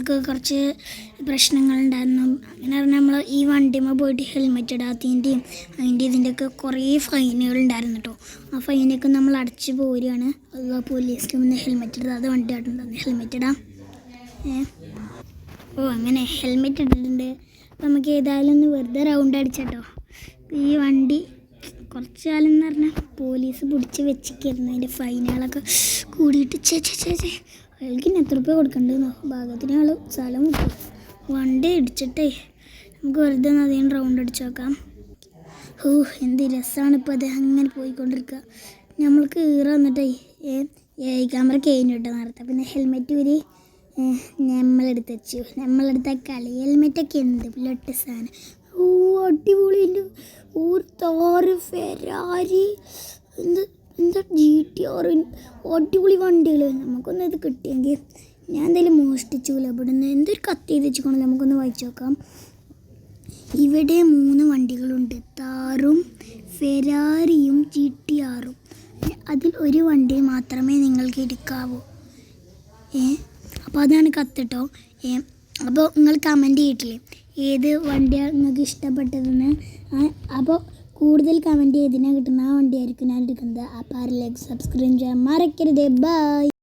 ഞങ്ങൾക്ക് കുറച്ച് പ്രശ്നങ്ങളുണ്ടായിരുന്നു. അങ്ങനെ പറഞ്ഞാൽ നമ്മൾ ഈ വണ്ടിമ്മ പോയിട്ട് ഹെൽമെറ്റ് ഇടാത്തതിൻ്റെയും ഇതിൻ്റെയൊക്കെ കുറേ ഫൈനുകളുണ്ടായിരുന്നു കേട്ടോ. ആ ഫൈനൊക്കെ നമ്മൾ അടച്ച് പോരുകയാണ്. പോലീസിൽ നിന്ന് ഹെൽമെറ്റ് ഇടാതെ വണ്ടി ആട്ടുണ്ടായിരുന്നു. ഹെൽമെറ്റ് ഇടാം. അങ്ങനെ ഹെൽമെറ്റ് ഇട്ടിട്ടുണ്ട്. അപ്പോൾ നമുക്ക് ഏതായാലും ഒന്ന് വെറുതെ റൗണ്ട് അടിച്ചട്ടോ. ഈ വണ്ടി കുറച്ച് കാലം എന്ന് പറഞ്ഞാൽ പോലീസ് പിടിച്ച് വെച്ചിരിക്കുന്നു. അതിൻ്റെ ഫൈനുകളൊക്കെ കൂടിയിട്ട് അയാൾക്ക് ഇനി എത്ര രൂപ കൊടുക്കേണ്ടതെന്നോ ഭാഗത്തിന് ആൾ സ്ഥലം കിട്ടും. വണ്ടി ഇടിച്ചിട്ടേ നമുക്ക് വെറുതെ അധികം റൗണ്ട് അടിച്ച് നോക്കാം. എന്ത് രസമാണ് ഇപ്പോൾ അത് അങ്ങനെ പോയിക്കൊണ്ടിരിക്കുക. നമ്മൾക്ക് ഈറ വന്നിട്ടേ ക്യാമറ കഴിഞ്ഞു കേട്ടോ നേരത്തെ. പിന്നെ ഹെൽമെറ്റ് ഒരു നമ്മളെടുത്ത് വെച്ചു. നമ്മളെടുത്ത കളി ഹെൽമെറ്റൊക്കെ എന്ത് പുല്ലൊട്ട് സാധനം. അടിപൊളി. ഒരു താറ് ഫെരാരി എന്താ GTR അടിപൊളി വണ്ടികൾ. നമുക്കൊന്നും ഇത് കിട്ടിയെങ്കിൽ ഞാൻ എന്തായാലും മോഷ്ടിച്ചില്ല. ഇവിടുന്ന് എന്തൊരു കത്തി ചെയ്ത് വെച്ചിക്കണം. നമുക്കൊന്ന് വായിച്ചു നോക്കാം. ഇവിടെ 3 വണ്ടികളുണ്ട്. താറും ഫെരാരിയും GTRും. അതിൽ ഒരു വണ്ടി മാത്രമേ നിങ്ങൾക്ക് എടുക്കാവൂ. അപ്പോൾ അതാണ് കത്തിട്ടോ. അപ്പോൾ നിങ്ങൾ കമൻറ്റ് ചെയ്തിട്ടില്ലേ ഏത് വണ്ടിയാണ് നിങ്ങൾക്ക് ഇഷ്ടപ്പെട്ടതെന്ന്. അപ്പോൾ കൂടുതൽ കമൻറ്റ് ചെയ്തതിനാണ് കിട്ടുന്ന ആ വണ്ടിയായിരിക്കും ഞാൻ എടുക്കുന്നത്. അപ്പോൾ ആരിലേക്ക് സബ്സ്ക്രൈബ് ചെയ്യാൻ മറക്കരുത്. ബൈ.